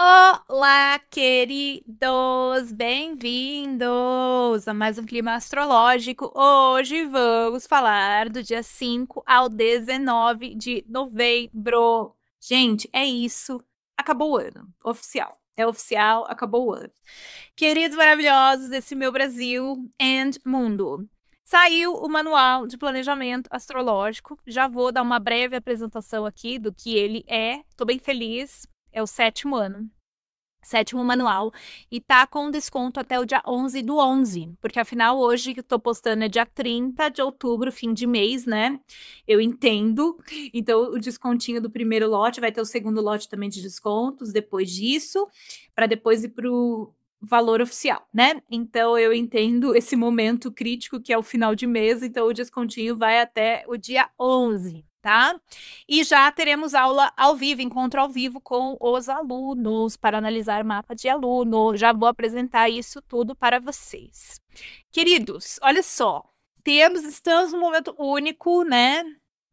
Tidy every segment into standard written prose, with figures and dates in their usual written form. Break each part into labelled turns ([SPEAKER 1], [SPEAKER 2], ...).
[SPEAKER 1] Olá, queridos! Bem-vindos a mais um Clima Astrológico. Hoje vamos falar do dia 5 ao 19 de novembro. Gente, é isso. Acabou o ano. Oficial. É oficial, acabou o ano. Queridos maravilhosos desse meu Brasil and mundo. Saiu o manual de planejamento astrológico. Já vou dar uma breve apresentação aqui do que ele é. Tô bem feliz. É o sétimo ano. Sétimo manual. E tá com desconto até o dia 11 do 11. Porque afinal, hoje que eu tô postando é dia 30 de outubro, fim de mês, né? Eu entendo. Então, o descontinho do primeiro lote vai ter o segundo lote também de descontos depois disso, para depois ir pro valor oficial, né? Então, eu entendo esse momento crítico que é o final de mês. Então, o descontinho vai até o dia 11. Tá? E já teremos aula ao vivo, encontro ao vivo com os alunos para analisar mapa de aluno. Já vou apresentar isso tudo para vocês. Queridos, olha só, estamos num momento único, né?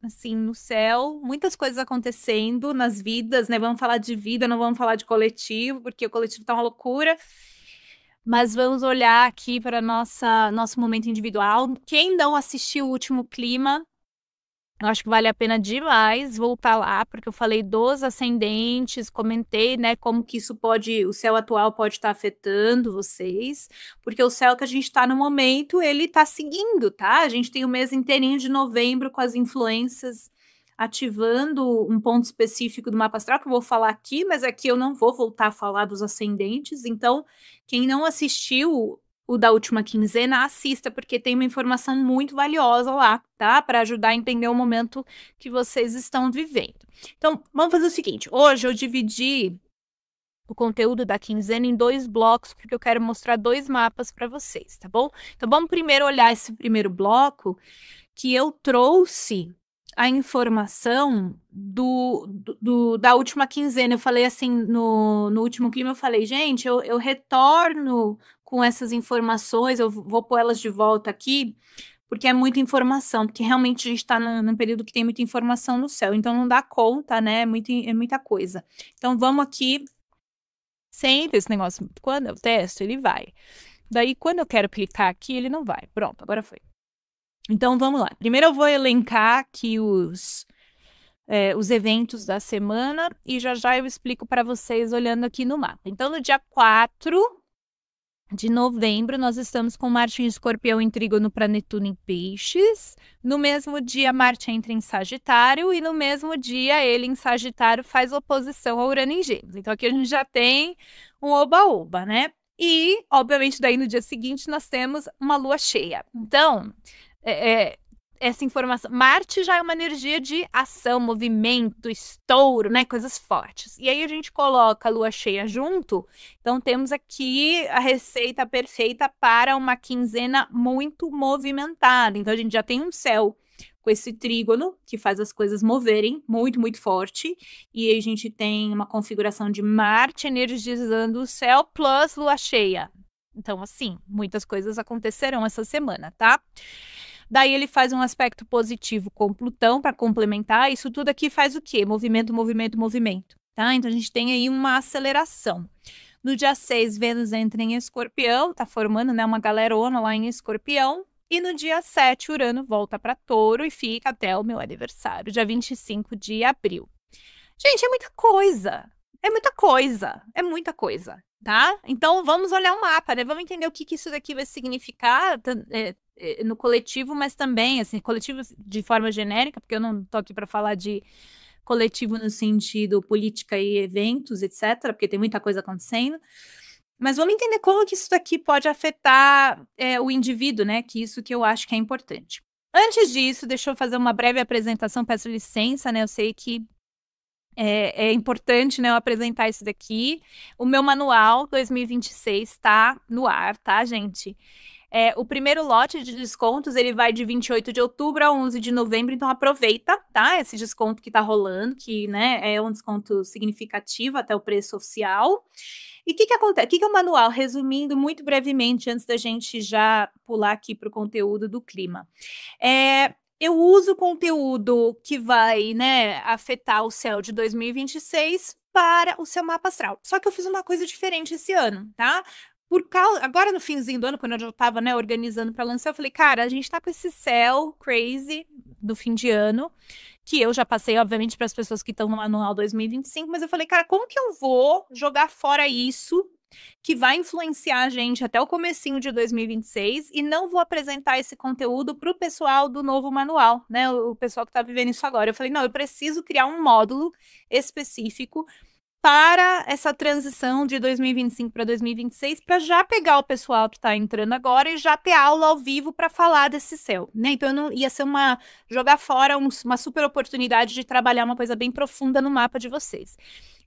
[SPEAKER 1] Assim, no céu, muitas coisas acontecendo nas vidas, né? Vamos falar de vida, não vamos falar de coletivo, porque o coletivo tá uma loucura. Mas vamos olhar aqui para nosso momento individual. Quem não assistiu o último clima, eu acho que vale a pena demais voltar lá, porque eu falei dos ascendentes, comentei, né, como que isso pode, o céu atual pode estar afetando vocês, porque o céu que a gente está no momento, ele está seguindo, tá? A gente tem o mês inteirinho de novembro com as influências ativando um ponto específico do mapa astral, que eu vou falar aqui, mas aqui eu não vou voltar a falar dos ascendentes, então, quem não assistiu o da última quinzena, assista, porque tem uma informação muito valiosa lá, tá? Para ajudar a entender o momento que vocês estão vivendo. Então, vamos fazer o seguinte: hoje eu dividi o conteúdo da quinzena em dois blocos, porque eu quero mostrar dois mapas para vocês, tá bom? Então, vamos primeiro olhar esse primeiro bloco que eu trouxe a informação da última quinzena. Eu falei assim, no último clima, eu falei, gente, eu retorno com essas informações, eu vou pôr elas de volta aqui, porque é muita informação, porque realmente a gente está num período que tem muita informação no céu, então não dá conta, né? É muita coisa. Então vamos aqui, sempre esse negócio, quando eu testo, ele vai. Daí, quando eu quero clicar aqui, ele não vai. Pronto, agora foi. Então vamos lá. Primeiro eu vou elencar aqui os eventos da semana e já já eu explico para vocês olhando aqui no mapa. Então, no dia 4 de novembro, nós estamos com Marte em Escorpião em trígono para Netuno em Peixes. No mesmo dia, Marte entra em Sagitário e no mesmo dia, ele em Sagitário faz oposição a Urano em Gêmeos. Então, aqui a gente já tem um oba-oba, né? E, obviamente, daí no dia seguinte, nós temos uma lua cheia. Então, essa informação. Marte já é uma energia de ação, movimento, estouro, né? Coisas fortes. E aí a gente coloca a lua cheia junto. Então temos aqui a receita perfeita para uma quinzena muito movimentada. Então a gente já tem um céu com esse trígono que faz as coisas moverem muito, muito forte. E aí a gente tem uma configuração de Marte energizando o céu plus lua cheia. Então, assim, muitas coisas acontecerão essa semana, tá? Daí ele faz um aspecto positivo com Plutão para complementar. Isso tudo aqui faz o quê? Movimento, movimento, movimento. Tá? Então a gente tem aí uma aceleração. No dia 6, Vênus entra em Escorpião, tá formando, né, uma galerona lá em Escorpião. E no dia 7, Urano volta para Touro e fica até o meu aniversário, dia 25 de abril. Gente, é muita coisa. É muita coisa. É muita coisa, tá? Então vamos olhar o mapa, né? Vamos entender o que isso daqui vai significar no coletivo, mas também, assim, coletivo de forma genérica, porque eu não tô aqui para falar de coletivo no sentido política e eventos, etc., porque tem muita coisa acontecendo. Mas vamos entender como que isso daqui pode afetar o indivíduo, né? Que isso que eu acho que é importante. Antes disso, deixa eu fazer uma breve apresentação, peço licença, né? Eu sei que é importante, né, eu apresentar isso daqui. O meu manual 2026 está no ar, tá, gente? O primeiro lote de descontos, ele vai de 28 de outubro a 11 de novembro, então aproveita, tá? Esse desconto que tá rolando, que, né, é um desconto significativo até o preço oficial. E o que acontece? O que é o manual? Resumindo muito brevemente, antes da gente já pular aqui para o conteúdo do clima. eu uso conteúdo que vai, né, afetar o céu de 2026 para o seu mapa astral. Só que eu fiz uma coisa diferente esse ano, tá? Agora no finzinho do ano, quando eu já tava, né, organizando para lançar, eu falei, cara, a gente tá com esse céu crazy do fim de ano, que eu já passei, obviamente, para as pessoas que estão no manual 2025, mas eu falei, cara, como que eu vou jogar fora isso que vai influenciar a gente até o comecinho de 2026 e não vou apresentar esse conteúdo para o pessoal do novo manual, né? O pessoal que está vivendo isso agora. Eu falei, não, eu preciso criar um módulo específico para essa transição de 2025 para 2026, para já pegar o pessoal que está entrando agora e já ter aula ao vivo para falar desse céu, né? Então não ia ser jogar fora uma super oportunidade de trabalhar uma coisa bem profunda no mapa de vocês.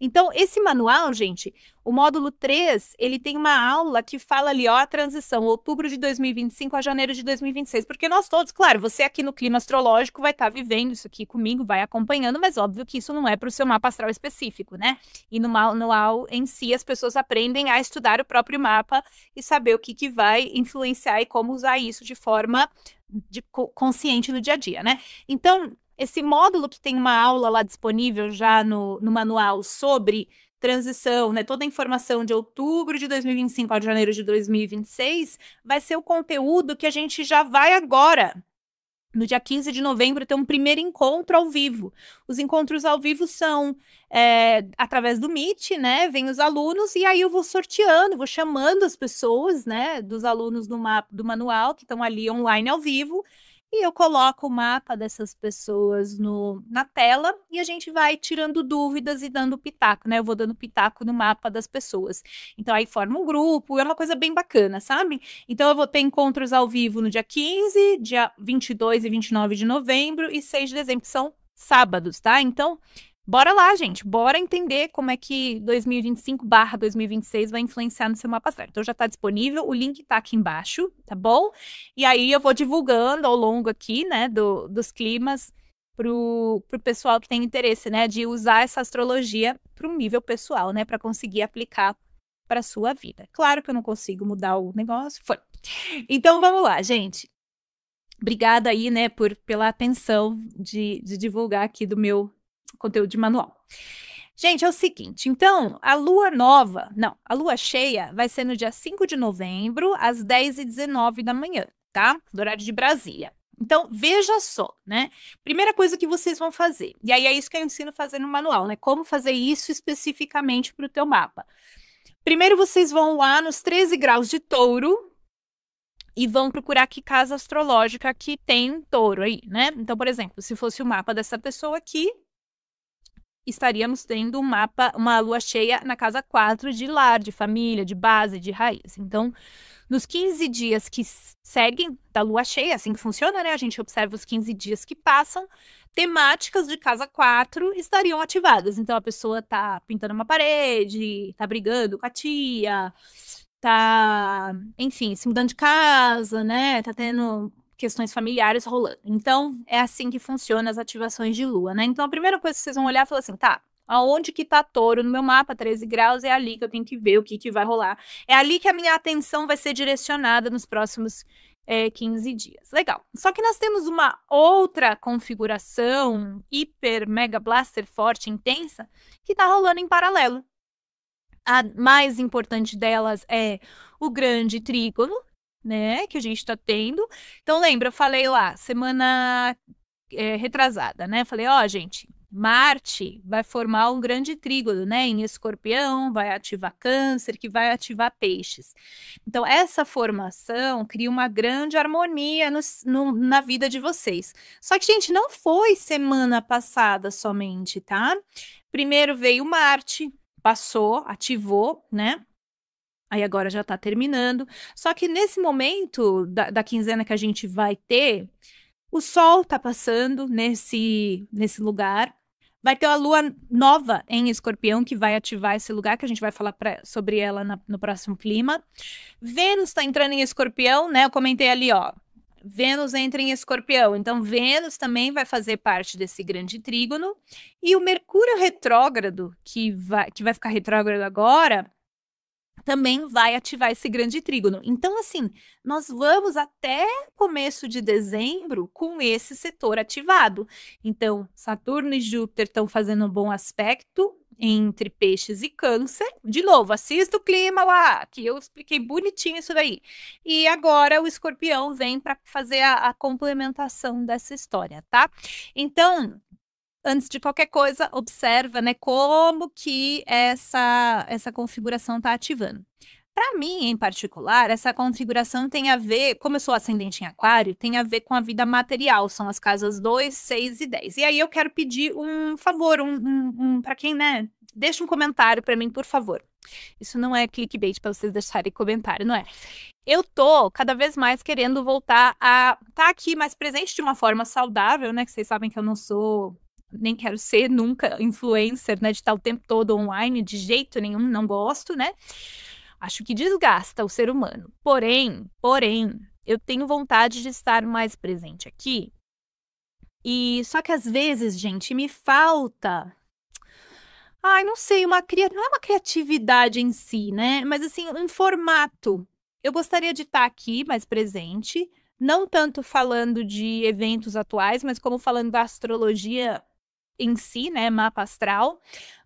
[SPEAKER 1] Então, esse manual, gente, o módulo 3, ele tem uma aula que fala ali, ó, a transição, outubro de 2025 a janeiro de 2026, porque nós todos, claro, você aqui no clima astrológico vai estar vivendo isso aqui comigo, vai acompanhando, mas óbvio que isso não é para o seu mapa astral específico, né? E no manual em si, as pessoas aprendem a estudar o próprio mapa e saber o que vai influenciar e como usar isso de forma consciente no dia a dia, né? Então, esse módulo que tem uma aula lá disponível já no manual sobre transição, né, toda a informação de outubro de 2025 a janeiro de 2026, vai ser o conteúdo que a gente já vai agora, no dia 15 de novembro, ter um primeiro encontro ao vivo. Os encontros ao vivo são através do Meet, né? Vem os alunos e aí eu vou sorteando, vou chamando as pessoas, né? Dos alunos do manual que estão ali online ao vivo. E eu coloco o mapa dessas pessoas na tela e a gente vai tirando dúvidas e dando pitaco, né? Eu vou dando pitaco no mapa das pessoas. Então aí forma um grupo, é uma coisa bem bacana, sabe? Então eu vou ter encontros ao vivo no dia 15, dia 22 e 29 de novembro e 6 de dezembro, que são sábados, tá? Então, bora lá, gente. Bora entender como é que 2025/2026 vai influenciar no seu mapa astral. Então já está disponível, o link está aqui embaixo, tá bom? E aí eu vou divulgando ao longo aqui, né, dos climas pro pessoal que tem interesse, né, de usar essa astrologia para um nível pessoal, né, para conseguir aplicar para sua vida. Claro que eu não consigo mudar o negócio, foi. Então vamos lá, gente. Obrigada aí, né, pela atenção de divulgar aqui do meu conteúdo de manual. Gente, é o seguinte, então, a lua cheia vai ser no dia 5 de novembro, às 10h19 da manhã, tá? Do horário de Brasília. Então, veja só, né? Primeira coisa que vocês vão fazer, e aí é isso que eu ensino a fazer no manual, né? Como fazer isso especificamente para o teu mapa. Primeiro, vocês vão lá nos 13 graus de touro e vão procurar que casa astrológica que tem touro aí, né? Então, por exemplo, se fosse o mapa dessa pessoa aqui, estaríamos tendo uma lua cheia na casa 4 de lar, de família, de base, de raiz. Então, nos 15 dias que seguem da lua cheia, assim que funciona, né? A gente observa os 15 dias que passam, temáticas de casa 4 estariam ativadas. Então, a pessoa tá pintando uma parede, tá brigando com a tia, tá, enfim, se mudando de casa, né? Tá tendo questões familiares rolando. Então, é assim que funcionam as ativações de lua, né? Então, a primeira coisa que vocês vão olhar é falar assim, tá, aonde que tá touro no meu mapa, 13 graus, é ali que eu tenho que ver o que vai rolar. É ali que a minha atenção vai ser direcionada nos próximos 15 dias. Legal. Só que nós temos uma outra configuração hiper, mega blaster forte, intensa, que tá rolando em paralelo. A mais importante delas é o grande trígono, né, que a gente tá tendo. Então, lembra, eu falei lá, semana retrasada, né? Falei, ó, gente, Marte vai formar um grande trígono, né? Em Escorpião, vai ativar Câncer, que vai ativar Peixes. Então, essa formação cria uma grande harmonia na vida de vocês. Só que, gente, não foi semana passada somente, tá? Primeiro veio Marte, passou, ativou, né? Aí agora já tá terminando. Só que nesse momento da quinzena que a gente vai ter, o Sol tá passando nesse lugar. Vai ter a Lua nova em Escorpião, que vai ativar esse lugar, que a gente vai falar sobre ela no próximo clima. Vênus tá entrando em Escorpião, né? Eu comentei ali, ó. Vênus entra em Escorpião. Então, Vênus também vai fazer parte desse grande trígono. E o Mercúrio retrógrado, que vai ficar retrógrado agora, também vai ativar esse grande trígono. Então, assim, nós vamos até começo de dezembro com esse setor ativado. Então, Saturno e Júpiter estão fazendo um bom aspecto entre Peixes e Câncer. De novo, assista o clima lá, que eu expliquei bonitinho isso daí. E agora o Escorpião vem para fazer a complementação dessa história, tá? Então, antes de qualquer coisa, observa, né, como que essa configuração está ativando. Para mim, em particular, essa configuração tem a ver, como eu sou ascendente em Aquário, tem a ver com a vida material, são as casas 2, 6 e 10. E aí eu quero pedir um favor, para quem, né, deixa um comentário para mim, por favor. Isso não é clickbait para vocês deixarem comentário, não é? Eu tô cada vez mais querendo voltar a estar aqui mais presente de uma forma saudável, né, que vocês sabem que eu não sou... nem quero ser nunca influencer, né, de estar o tempo todo online, de jeito nenhum, não gosto, né? Acho que desgasta o ser humano. Porém, eu tenho vontade de estar mais presente aqui. E só que às vezes, gente, me falta... Ai, não sei, não é uma criatividade em si, né? Mas assim, um formato. Eu gostaria de estar aqui mais presente, não tanto falando de eventos atuais, mas como falando da astrologia em si, né, mapa astral,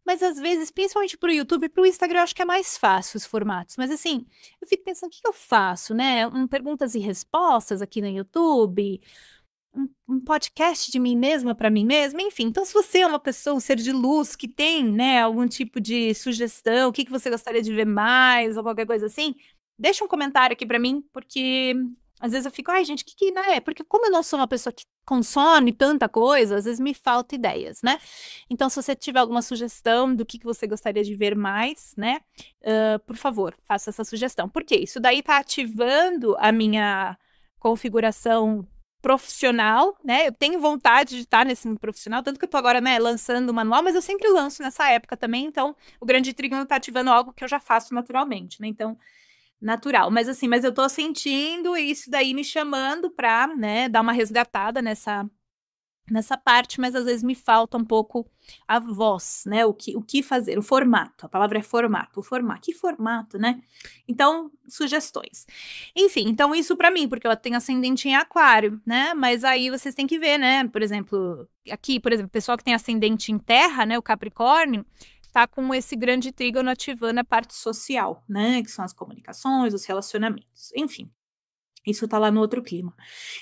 [SPEAKER 1] mas às vezes, principalmente para o YouTube e para o Instagram, eu acho que é mais fácil os formatos, mas assim, eu fico pensando, o que eu faço, né, perguntas e respostas aqui no YouTube, um podcast de mim mesma para mim mesma, enfim, então se você é uma pessoa, um ser de luz, que tem, né, algum tipo de sugestão, o que você gostaria de ver mais, ou qualquer coisa assim, deixa um comentário aqui para mim, porque... Às vezes eu fico, ai gente, né? Porque como eu não sou uma pessoa que consome tanta coisa, às vezes me falta ideias, né? Então, se você tiver alguma sugestão do que você gostaria de ver mais, né? Por favor, faça essa sugestão. Porque isso daí tá ativando a minha configuração profissional, né? Eu tenho vontade de estar nesse profissional, tanto que eu tô agora, né, lançando o manual, mas eu sempre lanço nessa época também, então o grande trígono tá ativando algo que eu já faço naturalmente, né? Então, natural, mas assim, mas eu tô sentindo isso daí me chamando pra, né, dar uma resgatada nessa parte, mas às vezes me falta um pouco a voz, né, o que fazer, o formato, a palavra é formato, que formato, né? Então, sugestões. Enfim, então isso pra mim, porque eu tenho ascendente em Aquário, né, mas aí vocês têm que ver, né, por exemplo, aqui, por exemplo, pessoal que tem ascendente em Terra, né, o Capricórnio, tá com esse grande trígono ativando a parte social, né? Que são as comunicações, os relacionamentos, enfim. Isso tá lá no outro clima.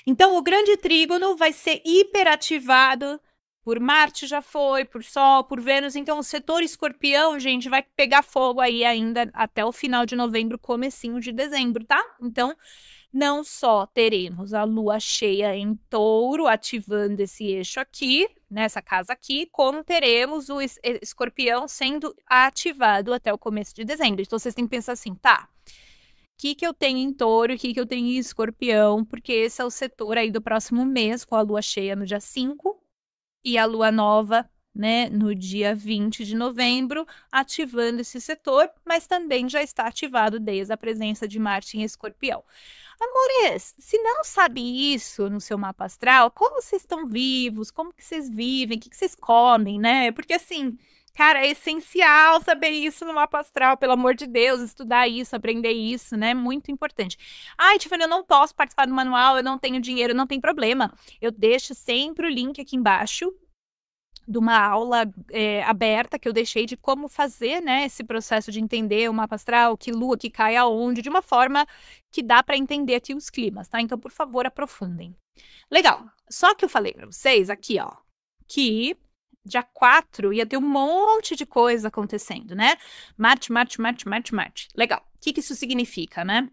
[SPEAKER 1] Então, o grande trígono vai ser hiperativado por Marte, já foi, por Sol, por Vênus. Então, o setor escorpião, gente, vai pegar fogo aí ainda até o final de novembro, comecinho de dezembro, tá? Então, não só teremos a lua cheia em touro ativando esse eixo aqui, nessa casa aqui, como teremos o escorpião sendo ativado até o começo de dezembro. Então, vocês têm que pensar assim, tá, o que eu tenho em touro, o que eu tenho em escorpião, porque esse é o setor aí do próximo mês, com a lua cheia no dia 5 e a lua nova, né, no dia 20 de novembro, ativando esse setor, mas também já está ativado desde a presença de Marte em escorpião. Amores, se não sabe isso no seu mapa astral, como vocês estão vivos, como que vocês vivem, o que vocês comem, né? Porque assim, cara, é essencial saber isso no mapa astral, pelo amor de Deus, estudar isso, aprender isso, né? Muito importante. Ai, Tiffany, eu não posso participar do manual, eu não tenho dinheiro, não tem problema. Eu deixo sempre o link aqui embaixo de uma aula aberta que eu deixei de como fazer, né, esse processo de entender o mapa astral, que lua que cai aonde, de uma forma que dá para entender aqui os climas, tá? Então, por favor, aprofundem. Legal. Só que eu falei para vocês aqui, ó, que dia 4 ia ter um monte de coisa acontecendo, né? Marte. Legal. O que isso significa, né?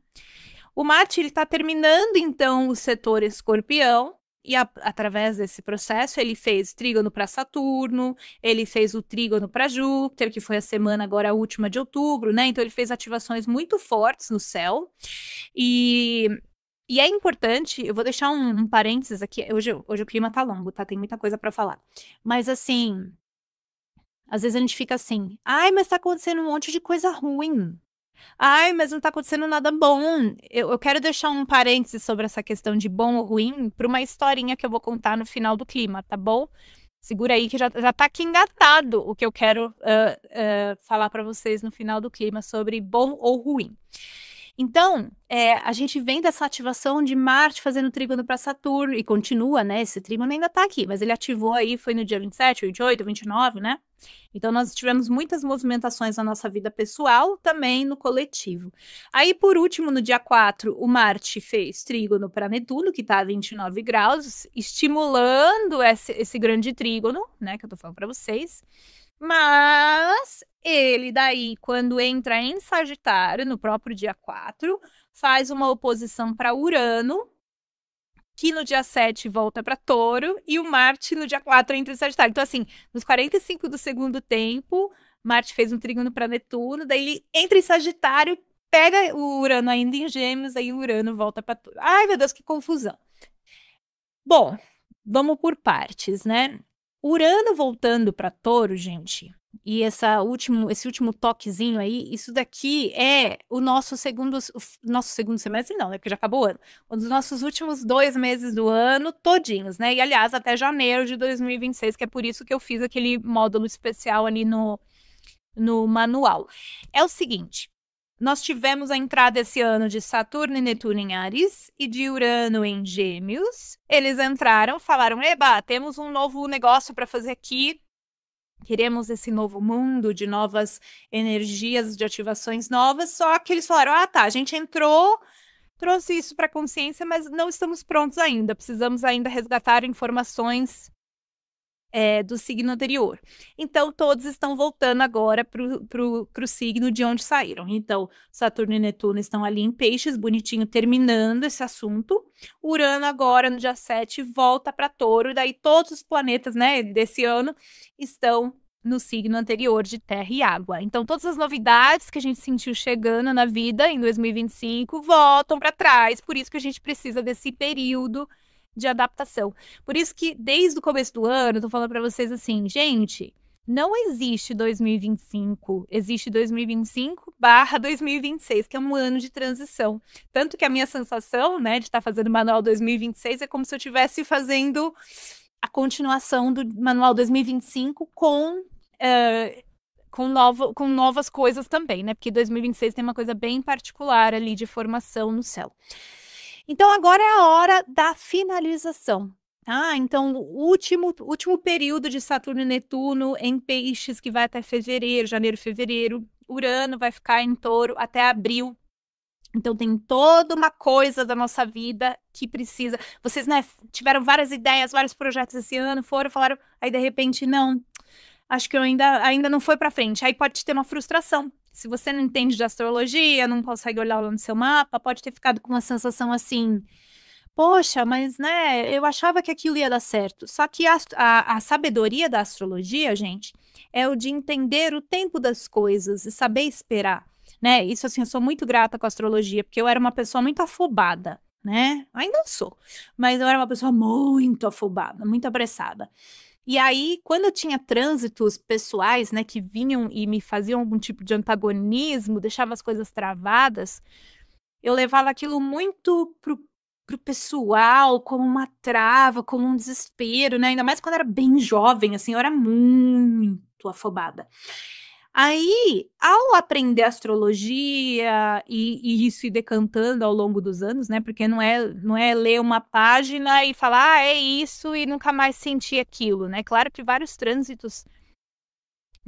[SPEAKER 1] O Marte, ele tá terminando, então, o setor escorpião, e através desse processo, ele fez trígono para Saturno, ele fez o trígono para Júpiter, que foi a semana agora a última de outubro, né? Então, ele fez ativações muito fortes no céu. E é importante, eu vou deixar um parênteses aqui, hoje o clima tá longo, tá? Tem muita coisa para falar. Mas, assim, às vezes a gente fica assim, ai, mas tá acontecendo um monte de coisa ruim. Ai, mas não tá acontecendo nada bom. Eu quero deixar um parênteses sobre essa questão de bom ou ruim para uma historinha que eu vou contar no final do clima, tá bom? Segura aí que já tá aqui engatado o que eu quero falar para vocês no final do clima sobre bom ou ruim. Então, a gente vem dessa ativação de Marte fazendo trígono para Saturno e continua, né? Esse trígono ainda tá aqui, mas ele ativou aí, foi no dia 27, 28, 29, né? Então, nós tivemos muitas movimentações na nossa vida pessoal, também no coletivo. Aí, por último, no dia 4, o Marte fez trígono para Netuno, que está a 29 graus, estimulando esse grande trígono, né, que eu tô falando para vocês. Mas ele daí, quando entra em Sagitário, no próprio dia 4, faz uma oposição para Urano, que no dia 7 volta para Touro, e o Marte no dia 4 entra em Sagitário. Então, assim, nos 45 do segundo tempo, Marte fez um trígono para Netuno, daí ele entra em Sagitário, pega o Urano ainda em Gêmeos, aí o Urano volta para Touro. Ai, meu Deus, que confusão. Bom, vamos por partes, né? Urano voltando para Touro, gente, e esse último toquezinho aí, isso daqui é o nosso segundo semestre, não, né? Porque já acabou o ano. Um dos nossos últimos 2 meses do ano todinhos, né? E aliás, até janeiro de 2026, que é por isso que eu fiz aquele módulo especial ali no manual. É o seguinte. Nós tivemos a entrada esse ano de Saturno e Netuno em Áries e de Urano em Gêmeos. Eles entraram, falaram: eba, temos um novo negócio para fazer aqui. Queremos esse novo mundo de novas energias, de ativações novas. Só que eles falaram: ah, tá, a gente entrou, trouxe isso para a consciência, mas não estamos prontos ainda. Precisamos ainda resgatar informações do signo anterior. Então, todos estão voltando agora para o signo de onde saíram. Então, Saturno e Netuno estão ali em Peixes, bonitinho, terminando esse assunto. Urano agora, no dia 7, volta para Touro, e daí todos os planetas, né, desse ano estão no signo anterior de Terra e Água. Então, todas as novidades que a gente sentiu chegando na vida em 2025 voltam para trás. Por isso que a gente precisa desse período de adaptação. Por isso que, desde o começo do ano, eu tô falando para vocês assim, gente, não existe 2025, existe 2025/2026, que é um ano de transição. Tanto que a minha sensação, né, de estar fazendo o Manual 2026 é como se eu estivesse fazendo a continuação do Manual 2025 com novas coisas também, né? Porque 2026 tem uma coisa bem particular ali de formação no céu. Então, agora é a hora da finalização. Tá? Então, o último período de Saturno e Netuno em Peixes, que vai até fevereiro, janeiro, fevereiro. Urano vai ficar em Touro até abril. Então, tem toda uma coisa da nossa vida que precisa. Vocês, né, tiveram várias ideias, vários projetos esse ano, falaram, aí de repente, não, acho que eu ainda não foi para frente. Aí pode ter uma frustração. Se você não entende de astrologia, não consegue olhar lá no seu mapa, pode ter ficado com uma sensação assim, poxa, mas né, eu achava que aquilo ia dar certo. Só que a sabedoria da astrologia, gente, é o de entender o tempo das coisas e saber esperar, né? Isso, assim, eu sou muito grata com a astrologia, porque eu era uma pessoa muito afobada, né? Ainda sou, mas eu era uma pessoa muito afobada, muito apressada. E aí, quando eu tinha trânsitos pessoais, né, que vinham e me faziam algum tipo de antagonismo, deixava as coisas travadas, eu levava aquilo muito pro pessoal, como uma trava, como um desespero, né? Ainda mais quando eu era bem jovem, assim, eu era muito afobada. Aí, ao aprender astrologia e isso ir decantando ao longo dos anos, né? Porque não é ler uma página e falar, ah, é isso, e nunca mais sentir aquilo, né? Claro que vários trânsitos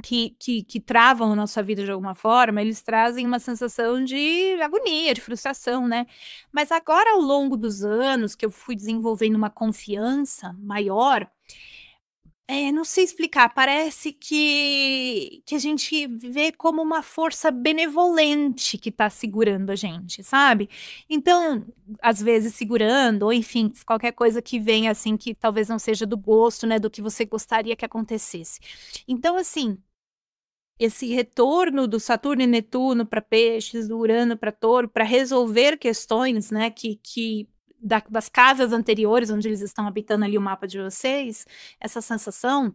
[SPEAKER 1] que travam a nossa vida de alguma forma, eles trazem uma sensação de agonia, de frustração, né? Mas agora, ao longo dos anos, que eu fui desenvolvendo uma confiança maior, não sei explicar, parece que a gente vê como uma força benevolente que tá segurando a gente, sabe? Então, às vezes segurando, ou enfim, qualquer coisa que venha assim, que talvez não seja do gosto, né, do que você gostaria que acontecesse. Então, assim, esse retorno do Saturno e Netuno para Peixes, do Urano para Touro, para resolver questões, né, das casas anteriores, onde eles estão habitando ali o mapa de vocês, essa sensação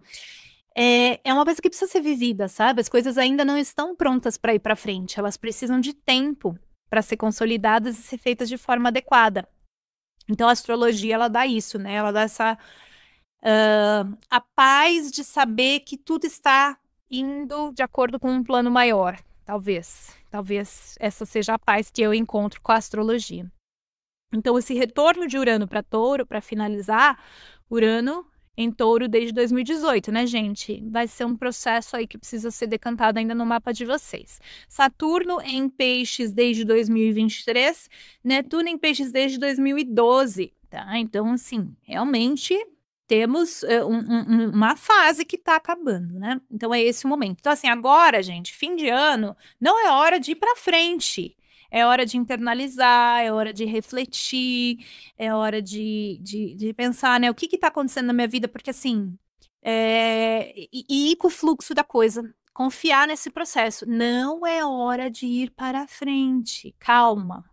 [SPEAKER 1] é uma coisa que precisa ser vivida, sabe? As coisas ainda não estão prontas para ir para frente, elas precisam de tempo para ser consolidadas e ser feitas de forma adequada. Então, a astrologia, ela dá isso, né? Ela dá A paz de saber que tudo está indo de acordo com um plano maior. Talvez essa seja a paz que eu encontro com a astrologia. Então, esse retorno de Urano para Touro, para finalizar, Urano em Touro desde 2018, né, gente? Vai ser um processo aí que precisa ser decantado ainda no mapa de vocês. Saturno em Peixes desde 2023, Netuno em Peixes desde 2012, tá? Então, assim, realmente temos uma fase que está acabando, né? Então, é esse o momento. Então, assim, agora, gente, fim de ano, não é hora de ir para frente. É hora de internalizar, é hora de refletir, é hora de pensar, né? O que está acontecendo na minha vida? Porque, assim, e ir com o fluxo da coisa. Confiar nesse processo. Não é hora de ir para frente. Calma.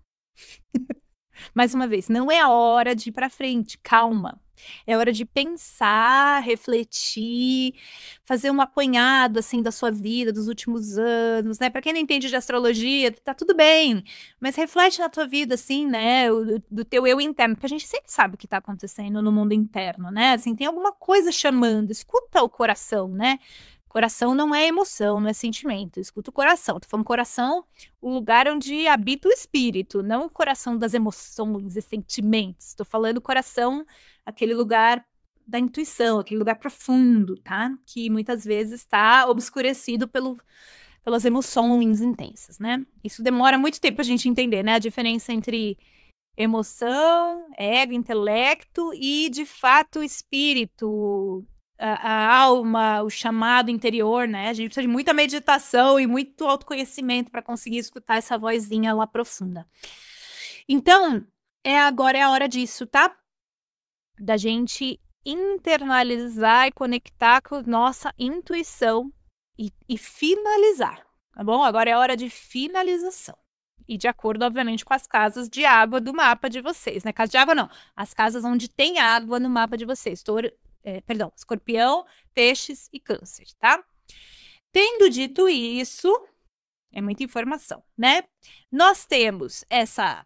[SPEAKER 1] Mais uma vez, não é hora de ir para frente. Calma. É hora de pensar, refletir, fazer um apanhado assim da sua vida, dos últimos anos, né? Para quem não entende de astrologia, tá tudo bem, mas reflete na tua vida assim, né? Do teu eu interno, porque a gente sempre sabe o que tá acontecendo no mundo interno, né? Assim, tem alguma coisa chamando, escuta o coração, né? Coração não é emoção, não é sentimento. Escuta o coração. Tô falando coração, o lugar onde habita o espírito, não o coração das emoções e sentimentos. Tô falando coração, aquele lugar da intuição, aquele lugar profundo, tá? Que muitas vezes está obscurecido pelas emoções intensas, né? Isso demora muito tempo a gente entender, né? A diferença entre emoção, ego, intelecto e, de fato, espírito, a alma, o chamado interior, né? A gente precisa de muita meditação e muito autoconhecimento para conseguir escutar essa vozinha lá profunda. Então, agora é a hora disso, tá? Da gente internalizar e conectar com nossa intuição e finalizar, tá bom? Agora é a hora de finalização. E de acordo, obviamente, com as casas de água do mapa de vocês, né? Casa de água não, as casas onde tem água no mapa de vocês. Escorpião, Peixes e Câncer, tá? Tendo dito isso, é muita informação, né? Nós temos essa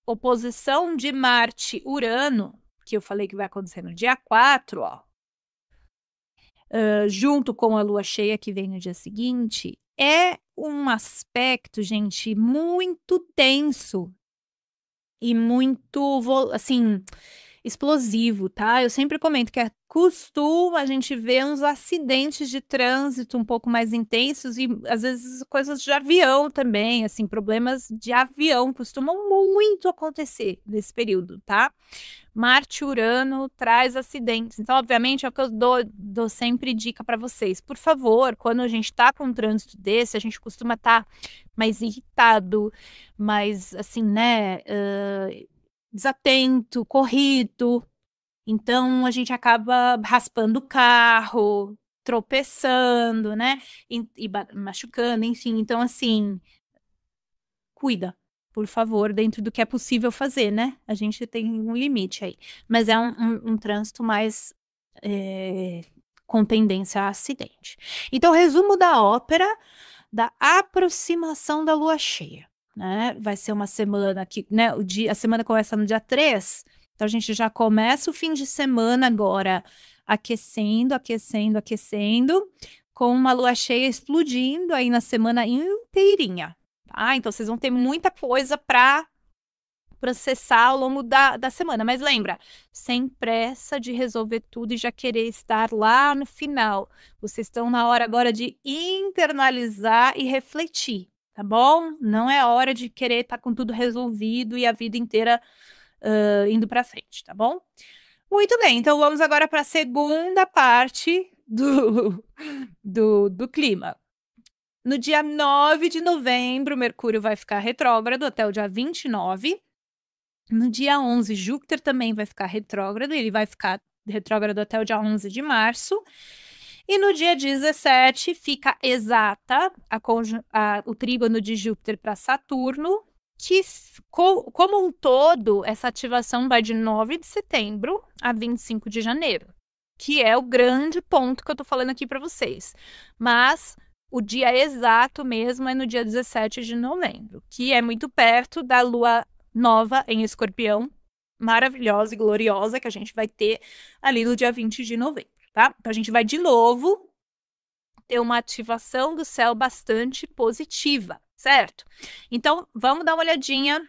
[SPEAKER 1] oposição de Marte-Urano, que eu falei que vai acontecer no dia 4, ó. Junto com a lua cheia que vem no dia seguinte, é um aspecto, gente, muito tenso e muito, assim, explosivo, tá? Eu sempre comento que costuma a gente ver uns acidentes de trânsito um pouco mais intensos e às vezes coisas de avião também, assim, problemas de avião costumam muito acontecer nesse período, tá? Marte Urano traz acidentes. Então, obviamente, é o que eu dou sempre dica para vocês. Por favor, quando a gente está com um trânsito desse, a gente costuma estar mais irritado, mais, assim, né, desatento, corrido. Então, a gente acaba raspando o carro, tropeçando, né, e machucando, enfim. Então, assim, cuida. Por favor, dentro do que é possível fazer, né? A gente tem um limite aí. Mas é um trânsito mais com tendência a acidente. Então, resumo da ópera da aproximação da lua cheia, né? Vai ser uma semana que, né? A semana começa no dia 3, então a gente já começa o fim de semana agora aquecendo, com uma lua cheia explodindo aí na semana inteirinha. Então vocês vão ter muita coisa para processar ao longo da semana. Mas lembra, sem pressa de resolver tudo e já querer estar lá no final. Vocês estão na hora agora de internalizar e refletir, tá bom? Não é hora de querer estar com tudo resolvido e a vida inteira indo para frente, tá bom? Muito bem, então vamos agora para a segunda parte do clima. No dia 9 de novembro, Mercúrio vai ficar retrógrado até o dia 29. No dia 11, Júpiter também vai ficar retrógrado. Ele vai ficar retrógrado até o dia 11 de março. E no dia 17, fica exata o trígono de Júpiter para Saturno, que, como um todo, essa ativação vai de 9 de setembro a 25 de janeiro, que é o grande ponto que eu tô falando aqui para vocês. Mas o dia exato mesmo é no dia 17 de novembro, que é muito perto da lua nova em Escorpião, maravilhosa e gloriosa que a gente vai ter ali no dia 20 de novembro, tá? Então a gente vai de novo ter uma ativação do céu bastante positiva, certo? Então vamos dar uma olhadinha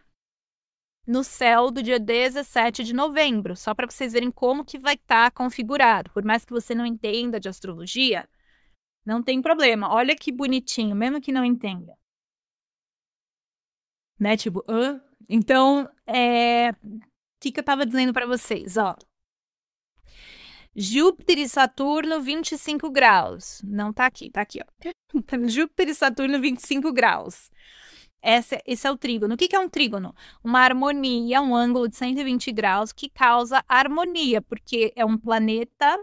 [SPEAKER 1] no céu do dia 17 de novembro, só para vocês verem como que vai estar configurado. Por mais que você não entenda de astrologia, não tem problema. Olha que bonitinho, mesmo que não entenda. Né? Tipo, hã? Então, o que eu tava dizendo para vocês, ó. Júpiter e Saturno, 25 graus. Não tá aqui, tá aqui, ó. Júpiter e Saturno, 25 graus. Esse é o trígono. O que é um trígono? Uma harmonia, um ângulo de 120 graus que causa harmonia, porque é um planeta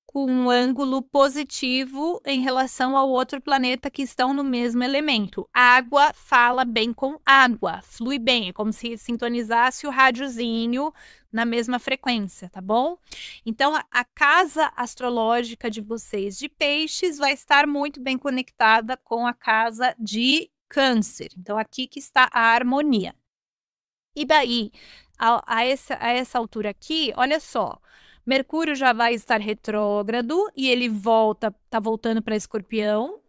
[SPEAKER 1] com um ângulo positivo em relação ao outro planeta que estão no mesmo elemento. Água fala bem com água, flui bem, é como se sintonizasse o rádiozinho na mesma frequência, tá bom? Então, a casa astrológica de vocês de peixes vai estar muito bem conectada com a casa de câncer. Então, aqui que está a harmonia. E daí, a essa altura aqui, olha só, Mercúrio já vai estar retrógrado e ele tá voltando para Escorpião.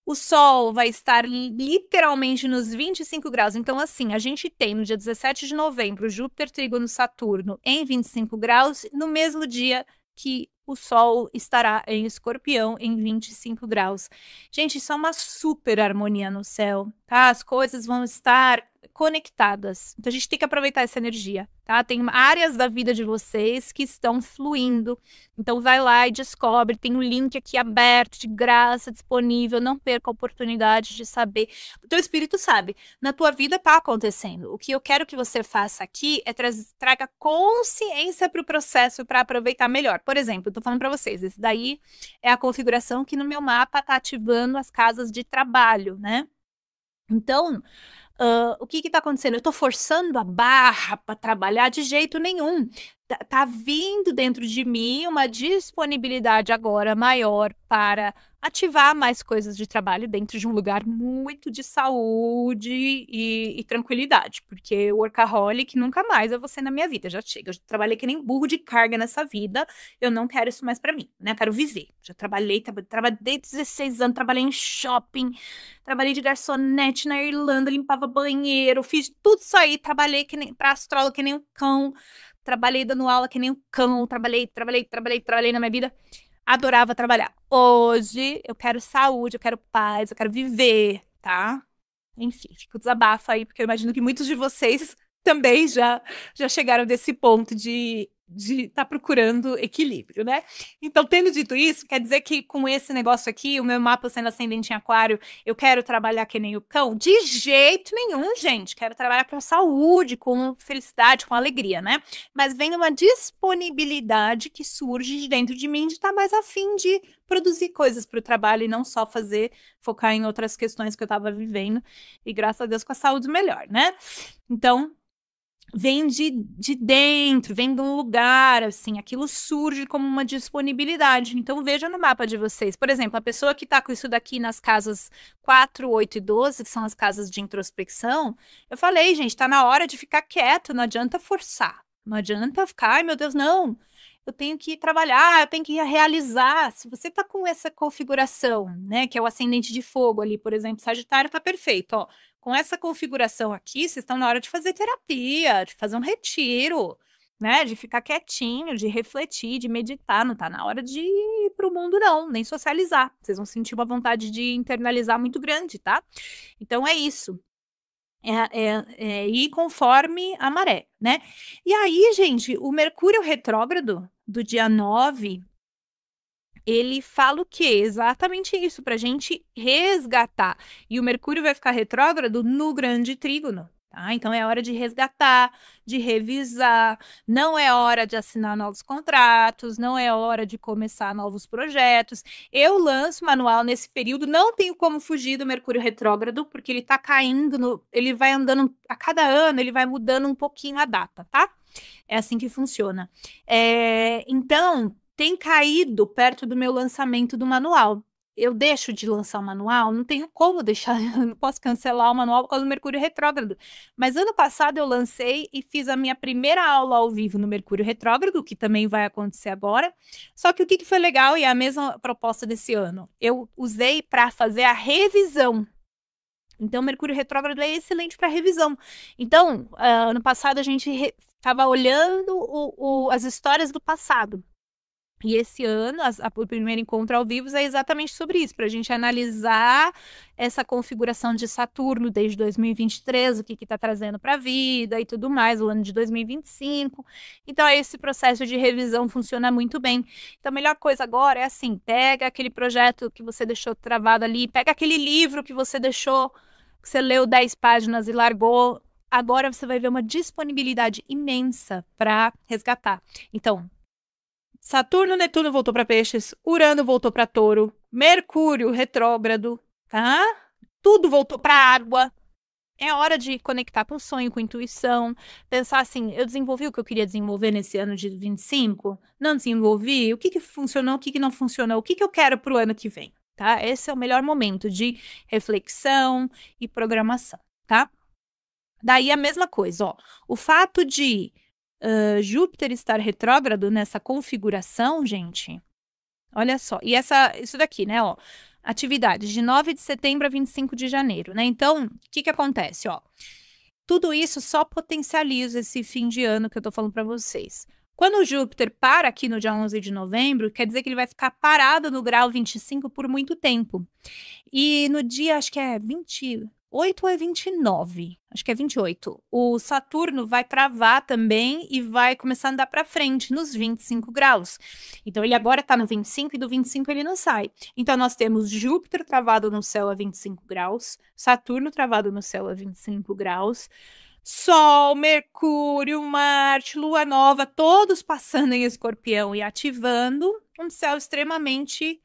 [SPEAKER 1] O Sol vai estar literalmente nos 25 graus. Então, assim, a gente tem no dia 17 de novembro Júpiter, Trígono, Saturno em 25 graus, no mesmo dia que o Sol estará em Escorpião em 25 graus. Gente, isso é uma super harmonia no céu, tá? As coisas vão estar conectadas. Então a gente tem que aproveitar essa energia, tá? Tem áreas da vida de vocês que estão fluindo. Então vai lá e descobre, tem um link aqui aberto, de graça, disponível. Não perca a oportunidade de saber. O teu espírito sabe, na tua vida tá acontecendo. O que eu quero que você faça aqui é traga consciência para o processo para aproveitar melhor. Por exemplo, eu tô falando para vocês, esse daí é a configuração que no meu mapa tá ativando as casas de trabalho, né? Então, o que está acontecendo? Eu estou forçando a barra para trabalhar de jeito nenhum. Tá vindo dentro de mim uma disponibilidade agora maior para ativar mais coisas de trabalho dentro de um lugar muito de saúde e tranquilidade, porque o workaholic nunca mais é você na minha vida, já chega. Eu já trabalhei que nem burro de carga nessa vida, eu não quero isso mais para mim, né? Eu quero viver. Já trabalhei 16 anos, trabalhei em shopping, trabalhei de garçonete na Irlanda, limpava banheiro, fiz tudo isso aí, trabalhei pra astróloga que nem um cão, trabalhei dando aula que nem um cão, trabalhei na minha vida. Adorava trabalhar. Hoje eu quero saúde, eu quero paz, eu quero viver, tá? Enfim, fica o desabafo aí, porque eu imagino que muitos de vocês também já chegaram desse ponto de estar procurando equilíbrio, né? Então, tendo dito isso, quer dizer que com esse negócio aqui, o meu mapa sendo ascendente em aquário, eu quero trabalhar que nem o cão? De jeito nenhum, gente. Quero trabalhar com saúde, com felicidade, com alegria, né? Mas vem uma disponibilidade que surge de dentro de mim de estar mais afim de produzir coisas para o trabalho e não só focar em outras questões que eu estava vivendo. E graças a Deus com a saúde melhor, né? Então, vem de dentro, vem de um lugar, assim, aquilo surge como uma disponibilidade. Então, veja no mapa de vocês. Por exemplo, a pessoa que está com isso daqui nas casas 4, 8 e 12, que são as casas de introspecção, eu falei, gente, tá na hora de ficar quieto, não adianta forçar. Não adianta ficar, ai meu Deus, não. Eu tenho que trabalhar, eu tenho que realizar. Se você tá com essa configuração, né, que é o ascendente de fogo ali, por exemplo, Sagitário tá perfeito, ó. Com essa configuração aqui, vocês estão na hora de fazer terapia, de fazer um retiro, né? De ficar quietinho, de refletir, de meditar. Não tá na hora de ir pro mundo, não, nem socializar. Vocês vão sentir uma vontade de internalizar muito grande, tá? Então é isso. É ir conforme a maré, né? E aí, gente, o Mercúrio retrógrado do dia 9 ele fala o quê? Exatamente isso, para a gente resgatar. E o Mercúrio vai ficar retrógrado no grande trígono, tá? Então é hora de resgatar, de revisar, não é hora de assinar novos contratos, não é hora de começar novos projetos. Eu lanço manual nesse período, não tenho como fugir do Mercúrio retrógrado, porque ele tá caindo, ele vai andando, a cada ano ele vai mudando um pouquinho a data, tá? É assim que funciona. Então, tem caído perto do meu lançamento do manual. eu deixo de lançar o manual, não tenho como deixar, eu não posso cancelar o manual por causa do Mercúrio retrógrado. Mas ano passado eu lancei e fiz a minha primeira aula ao vivo no Mercúrio retrógrado, que também vai acontecer agora. Só que o que foi legal, e é a mesma proposta desse ano, eu usei para fazer a revisão. Então, Mercúrio retrógrado é excelente para revisão. Então, ano passado a gente estava olhando as histórias do passado. E esse ano, o primeiro encontro ao vivo é exatamente sobre isso, para a gente analisar essa configuração de Saturno desde 2023, o que está trazendo para a vida e tudo mais, o ano de 2025. Então, esse processo de revisão funciona muito bem. Então, a melhor coisa agora é assim, pega aquele projeto que você deixou travado ali, pega aquele livro que você deixou, que você leu 10 páginas e largou. Agora você vai ver uma disponibilidade imensa para resgatar. Então, Saturno, Netuno voltou para Peixes, Urano voltou para Touro, Mercúrio retrógrado, tá? Tudo voltou para Água. É hora de conectar com o sonho, com a intuição, pensar assim, eu desenvolvi o que eu queria desenvolver nesse ano de 25? Não desenvolvi? O que funcionou, o que não funcionou? O que eu quero para o ano que vem, tá? Esse é o melhor momento de reflexão e programação, tá? Daí a mesma coisa, ó. O fato de Júpiter estar retrógrado nessa configuração, gente, olha só, e isso daqui, né, ó, atividades de 9 de setembro a 25 de janeiro, né, então, o que acontece, ó, tudo isso só potencializa esse fim de ano que eu tô falando para vocês. Quando o Júpiter para aqui no dia 11 de novembro, quer dizer que ele vai ficar parado no grau 25 por muito tempo, e no dia, acho que é 28 ou é 29? Acho que é 28. O Saturno vai travar também e vai começar a andar para frente nos 25 graus. Então, ele agora está no 25 e do 25 ele não sai. Então, nós temos Júpiter travado no céu a 25 graus, Saturno travado no céu a 25 graus, Sol, Mercúrio, Marte, Lua Nova, todos passando em Escorpião e ativando um céu extremamente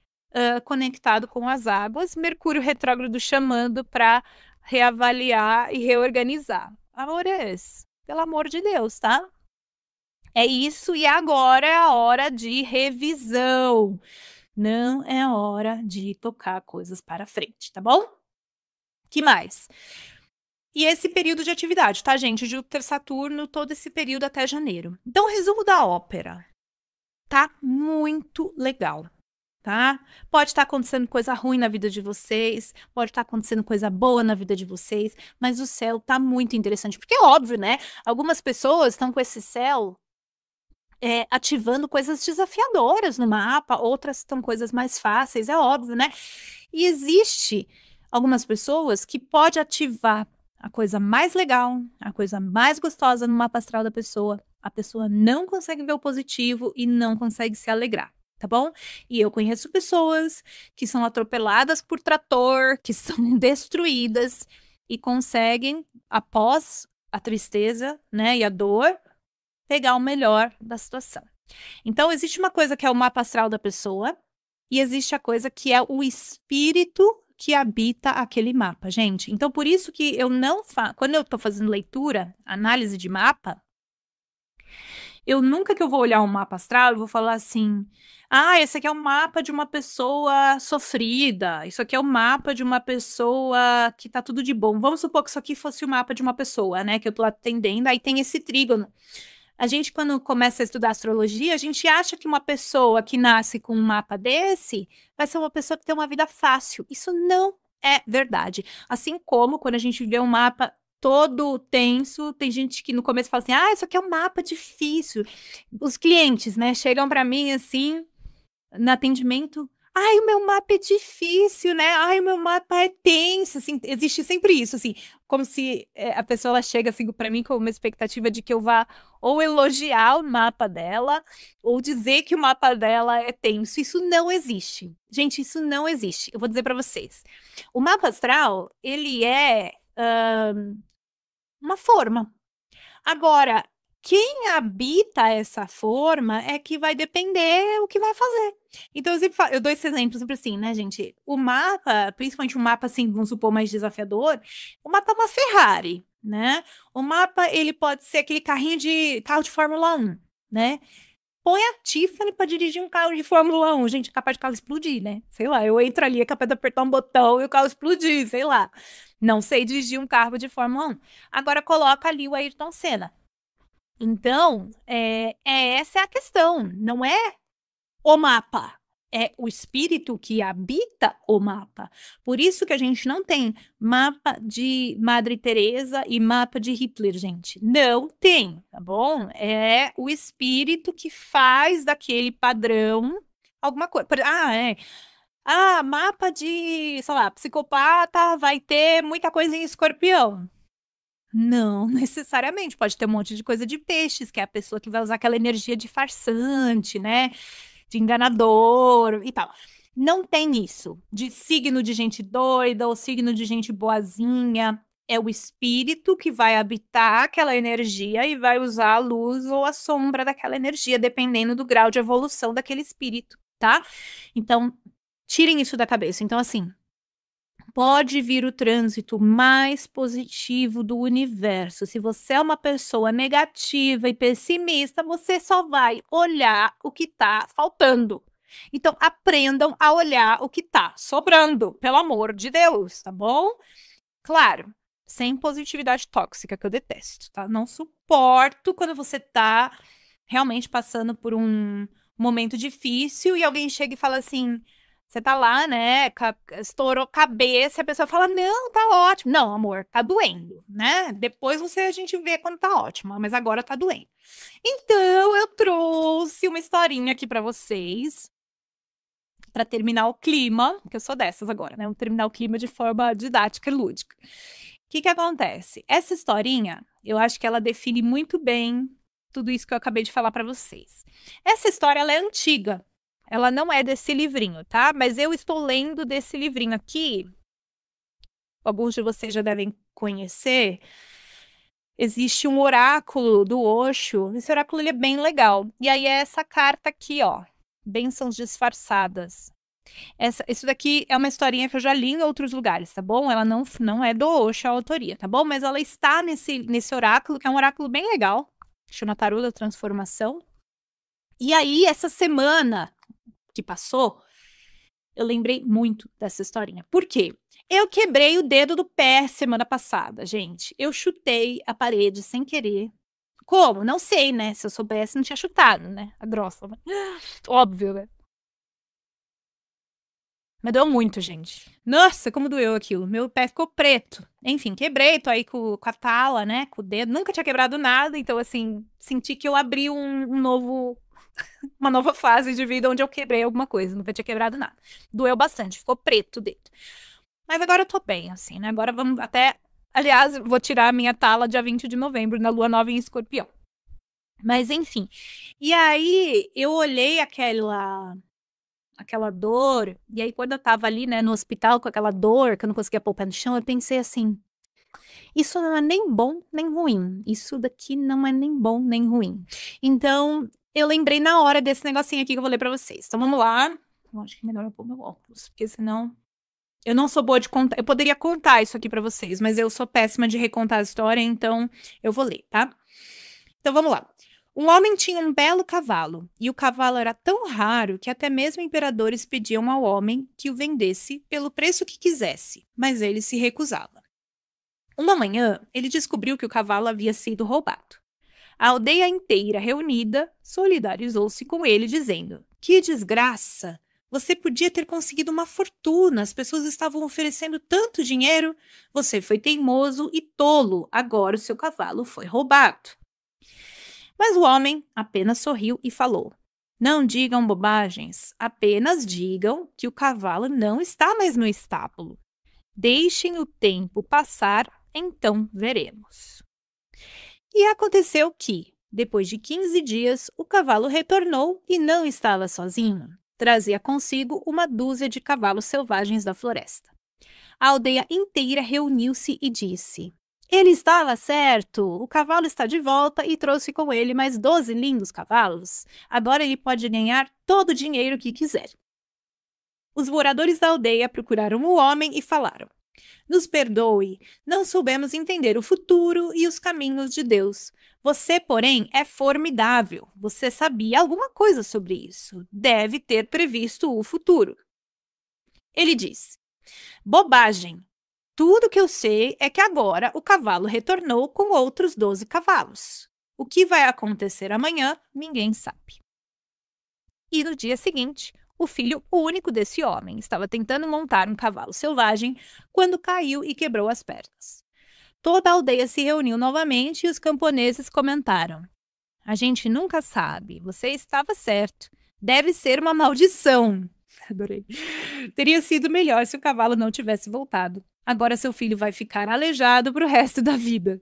[SPEAKER 1] conectado com as águas, Mercúrio retrógrado chamando para reavaliar e reorganizar. Amores, pelo amor de Deus, tá? É isso, e agora é a hora de revisão. Não é hora de tocar coisas para frente, tá bom? Que mais? E esse período de atividade, tá, gente? Júpiter, Saturno, todo esse período até janeiro. Então, o resumo da ópera. Tá muito legal. Tá? Pode estar acontecendo coisa ruim na vida de vocês, pode estar acontecendo coisa boa na vida de vocês, mas o céu tá muito interessante, porque é óbvio, né? Algumas pessoas estão com esse céu ativando coisas desafiadoras no mapa, outras estão coisas mais fáceis, é óbvio, né? E existe algumas pessoas que pode ativar a coisa mais legal, a coisa mais gostosa no mapa astral da pessoa, a pessoa não consegue ver o positivo e não consegue se alegrar. Tá bom? E eu conheço pessoas que são atropeladas por trator, que são destruídas e conseguem, após a tristeza, né, e a dor, pegar o melhor da situação. Então, existe uma coisa que é o mapa astral da pessoa e existe a coisa que é o espírito que habita aquele mapa, gente. Então, por isso que eu não faço, quando eu tô fazendo leitura, análise de mapa, eu nunca que eu vou olhar um mapa astral, eu vou falar assim, esse aqui é um mapa de uma pessoa sofrida, isso aqui é o mapa de uma pessoa que tá tudo de bom. Vamos supor que isso aqui fosse o mapa de uma pessoa, né, que eu tô atendendo, aí tem esse trígono. A gente, quando começa a estudar astrologia, a gente acha que uma pessoa que nasce com um mapa desse vai ser uma pessoa que tem uma vida fácil. Isso não é verdade. Assim como quando a gente vê um mapa todo tenso, tem gente que no começo fala assim, isso aqui é um mapa difícil. Os clientes, né, chegam para mim assim, no atendimento, o meu mapa é difícil, né, o meu mapa é tenso, assim, existe sempre isso, assim, como se a pessoa ela chega assim para mim com uma expectativa de que eu vá ou elogiar o mapa dela, ou dizer que o mapa dela é tenso. Isso não existe. Gente, isso não existe. Eu vou dizer para vocês. O mapa astral, ele é uma forma. Agora, quem habita essa forma é que vai depender o que vai fazer. Então, eu dou esse exemplo sempre assim, né, gente? O mapa, principalmente um mapa, assim, vamos supor, mais desafiador, o mapa é uma Ferrari, né? O mapa, ele pode ser aquele carro de Fórmula 1, né? Põe a Tiffany pra dirigir um carro de Fórmula 1. Gente, é capaz de carro explodir, né? Sei lá, eu entro ali, é capaz de apertar um botão e o carro explodir, sei lá. Não sei dirigir um carro de Fórmula 1. Agora coloca ali o Ayrton Senna. Então, essa é a questão. Não é o mapa. É o espírito que habita o mapa. Por isso que a gente não tem mapa de Madre Teresa e mapa de Hitler, gente. Não tem, tá bom? É o espírito que faz daquele padrão alguma coisa. Mapa de, sei lá, psicopata vai ter muita coisa em escorpião. Não necessariamente. Pode ter um monte de coisa de peixes, que é a pessoa que vai usar aquela energia de farsante, né? De enganador e tal. Não tem isso de signo de gente doida ou signo de gente boazinha. É o espírito que vai habitar aquela energia e vai usar a luz ou a sombra daquela energia, dependendo do grau de evolução daquele espírito, tá? Então, tirem isso da cabeça. Então, assim, pode vir o trânsito mais positivo do universo. Se você é uma pessoa negativa e pessimista, você só vai olhar o que está faltando. Então, aprendam a olhar o que está sobrando, pelo amor de Deus, tá bom? Claro, sem positividade tóxica, que eu detesto, tá? Não suporto quando você tá realmente passando por um momento difícil e alguém chega e fala assim: você tá lá, né? Estourou cabeça, e a pessoa fala: não, tá ótimo. Não, amor, tá doendo, né? Depois a gente vê quando tá ótimo, mas agora tá doendo. Então, eu trouxe uma historinha aqui pra vocês, pra terminar o clima, que eu sou dessas agora, né? Vou terminar o clima de forma didática e lúdica. O que acontece? Essa historinha, eu acho que ela define muito bem tudo isso que eu acabei de falar pra vocês. Essa história, ela é antiga. Ela não é desse livrinho, tá? Mas eu estou lendo desse livrinho aqui. Alguns de vocês já devem conhecer. Existe um oráculo do Osho. Esse oráculo ele é bem legal. E aí é essa carta aqui, ó. Bênçãos disfarçadas. Isso daqui é uma historinha que eu já li em outros lugares, tá bom? Ela não é do Osho a autoria, tá bom? Mas ela está nesse oráculo, que é um oráculo bem legal. Chama Tarô da Transformação. E aí, essa semana que passou, eu lembrei muito dessa historinha. Por quê? Eu quebrei o dedo do pé semana passada, gente. Eu chutei a parede sem querer. Como? Não sei, né? Se eu soubesse, não tinha chutado, né? A grossa. Óbvio, né? Mas doeu muito, gente. Nossa, como doeu aquilo. Meu pé ficou preto. Enfim, quebrei, tô aí com a tala, né? Com o dedo. Nunca tinha quebrado nada, então, assim, senti que eu abri uma nova fase de vida onde eu quebrei alguma coisa. Nunca tinha quebrado nada. Doeu bastante, ficou preto o dedo. Mas agora eu tô bem, assim, né? Agora vamos até... Aliás, vou tirar a minha tala dia 20 de novembro, na lua nova em Escorpião. Mas, enfim. E aí, eu olhei aquela dor, e aí quando eu tava ali, né, no hospital com aquela dor, que eu não conseguia pôr o pé no chão, eu pensei assim, isso não é nem bom nem ruim, isso daqui não é nem bom nem ruim. Então, eu lembrei na hora desse negocinho aqui que eu vou ler pra vocês. Então, vamos lá. Eu acho que é melhor eu pôr meu óculos, porque senão... Eu não sou boa de contar, eu poderia contar isso aqui pra vocês, mas eu sou péssima de recontar a história, então eu vou ler, tá? Então, vamos lá. Um homem tinha um belo cavalo, e o cavalo era tão raro que até mesmo imperadores pediam ao homem que o vendesse pelo preço que quisesse, mas ele se recusava. Uma manhã, ele descobriu que o cavalo havia sido roubado. A aldeia inteira reunida solidarizou-se com ele, dizendo: que desgraça! Você podia ter conseguido uma fortuna, as pessoas estavam oferecendo tanto dinheiro. Você foi teimoso e tolo, agora o seu cavalo foi roubado. Mas o homem apenas sorriu e falou: não digam bobagens, apenas digam que o cavalo não está mais no estábulo. Deixem o tempo passar, então veremos. E aconteceu que, depois de 15 dias, o cavalo retornou e não estava sozinho. Trazia consigo uma dúzia de cavalos selvagens da floresta. A aldeia inteira reuniu-se e disse: ele estava certo, o cavalo está de volta e trouxe com ele mais 12 lindos cavalos. Agora ele pode ganhar todo o dinheiro que quiser. Os moradores da aldeia procuraram o homem e falaram: Nos perdoe, não soubemos entender o futuro e os caminhos de Deus. Você, porém, é formidável. Você sabia alguma coisa sobre isso. Deve ter previsto o futuro. Ele diz: bobagem. Tudo que eu sei é que agora o cavalo retornou com outros 12 cavalos. O que vai acontecer amanhã, ninguém sabe. E no dia seguinte, o filho único desse homem estava tentando montar um cavalo selvagem quando caiu e quebrou as pernas. Toda a aldeia se reuniu novamente e os camponeses comentaram: a gente nunca sabe, você estava certo. Deve ser uma maldição. Adorei. Teria sido melhor se o cavalo não tivesse voltado. Agora seu filho vai ficar aleijado para o resto da vida.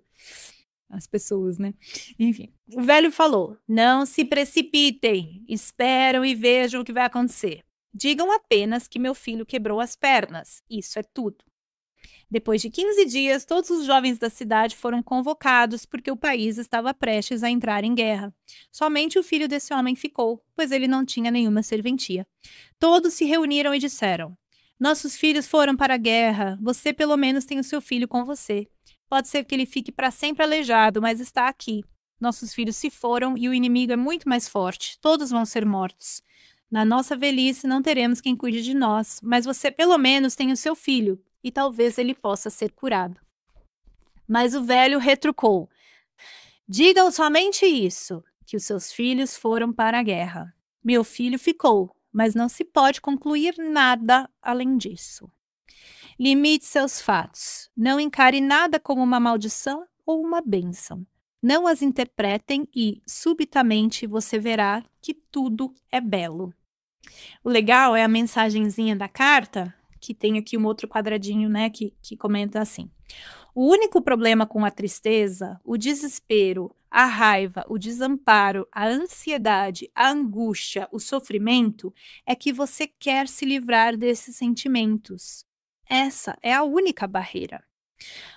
[SPEAKER 1] As pessoas, né? Enfim, o velho falou: não se precipitem, esperam e vejam o que vai acontecer. Digam apenas que meu filho quebrou as pernas. Isso é tudo. Depois de 15 dias, todos os jovens da cidade foram convocados porque o país estava prestes a entrar em guerra. Somente o filho desse homem ficou, pois ele não tinha nenhuma serventia. Todos se reuniram e disseram: nossos filhos foram para a guerra, você pelo menos tem o seu filho com você. Pode ser que ele fique para sempre aleijado, mas está aqui. Nossos filhos se foram e o inimigo é muito mais forte. Todos vão ser mortos. Na nossa velhice não teremos quem cuide de nós, mas você pelo menos tem o seu filho e talvez ele possa ser curado. Mas o velho retrucou: digam somente isso, que os seus filhos foram para a guerra. Meu filho ficou, mas não se pode concluir nada além disso. Limite seus fatos. Não encare nada como uma maldição ou uma bênção. Não as interpretem e, subitamente, você verá que tudo é belo. O legal é a mensagenzinha da carta, que tem aqui um outro quadradinho, né, que comenta assim: o único problema com a tristeza, o desespero, a raiva, o desamparo, a ansiedade, a angústia, o sofrimento, é que você quer se livrar desses sentimentos. Essa é a única barreira.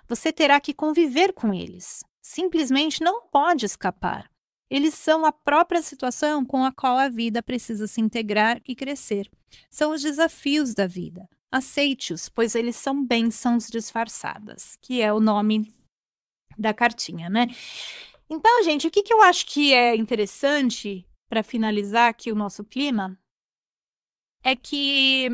[SPEAKER 1] Você terá que conviver com eles. Simplesmente não pode escapar. Eles são a própria situação com a qual a vida precisa se integrar e crescer. São os desafios da vida. Aceite-os, pois eles são bênçãos disfarçadas, que é o nome da cartinha, né? Então, gente, o que eu acho que é interessante para finalizar aqui o nosso clima é que,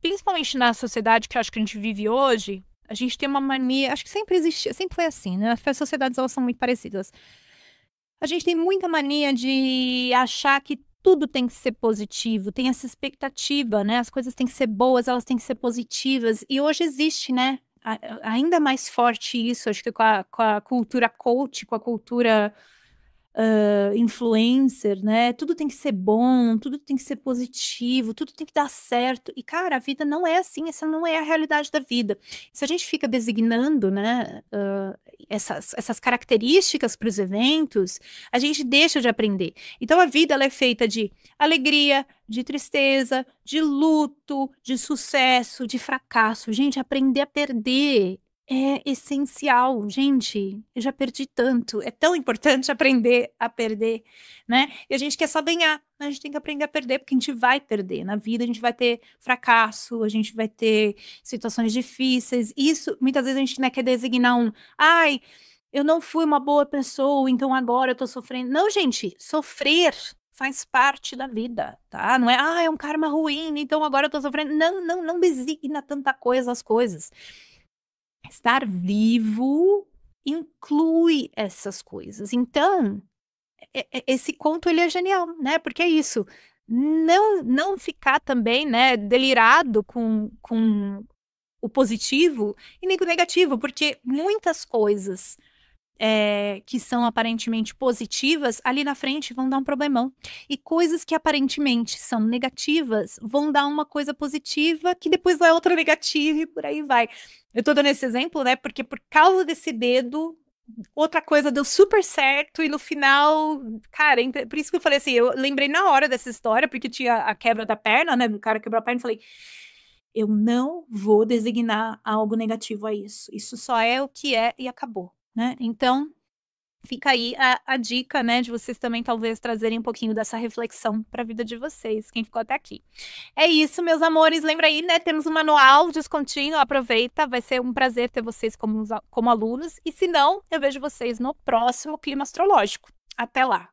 [SPEAKER 1] principalmente na sociedade que eu acho que a gente vive hoje, a gente tem uma mania, acho que sempre existiu, sempre foi assim, né? As sociedades elas são muito parecidas. A gente tem muita mania de achar que tudo tem que ser positivo, tem essa expectativa, né? As coisas têm que ser boas, elas têm que ser positivas. E hoje existe, né? Ainda mais forte isso, acho que com a cultura coach, com a cultura influencer, né? Tudo tem que ser bom, tudo tem que ser positivo, tudo tem que dar certo. E, cara, a vida não é assim, essa não é a realidade da vida. Se a gente fica designando, né, essas características para os eventos, a gente deixa de aprender. Então, a vida ela é feita de alegria, de tristeza, de luto, de sucesso, de fracasso. Gente, aprender a perder é essencial, gente. Eu já perdi tanto. É tão importante aprender a perder, né? E a gente quer só ganhar. A gente tem que aprender a perder, porque a gente vai perder. Na vida, a gente vai ter fracasso, a gente vai ter situações difíceis. Isso, muitas vezes, a gente, né, quer designar ai, eu não fui uma boa pessoa, então agora eu tô sofrendo. Não, gente, sofrer faz parte da vida, tá? Não é, é um karma ruim, então agora eu tô sofrendo. Não designa tanta coisa as coisas. Estar vivo inclui essas coisas. Então, esse conto ele é genial, né? Porque é isso. Não ficar também, né, delirado com o positivo e nem com o negativo, porque muitas coisas que são aparentemente positivas, ali na frente vão dar um problemão. E coisas que aparentemente são negativas vão dar uma coisa positiva que depois vai outra negativa e por aí vai. Eu tô dando esse exemplo, né? Porque por causa desse dedo, outra coisa deu super certo e no final, cara, por isso que eu falei assim, eu lembrei na hora dessa história, porque tinha a quebra da perna, né? O cara quebrou a perna e falei, eu não vou designar algo negativo a isso. Isso só é o que é e acabou, né? Então, Fica aí a dica, né, de vocês também talvez trazerem um pouquinho dessa reflexão para a vida de vocês, quem ficou até aqui. É isso, meus amores, lembra aí, né, temos um manual descontínuo, aproveita, vai ser um prazer ter vocês como alunos, e se não, eu vejo vocês no próximo Clima Astrológico. Até lá!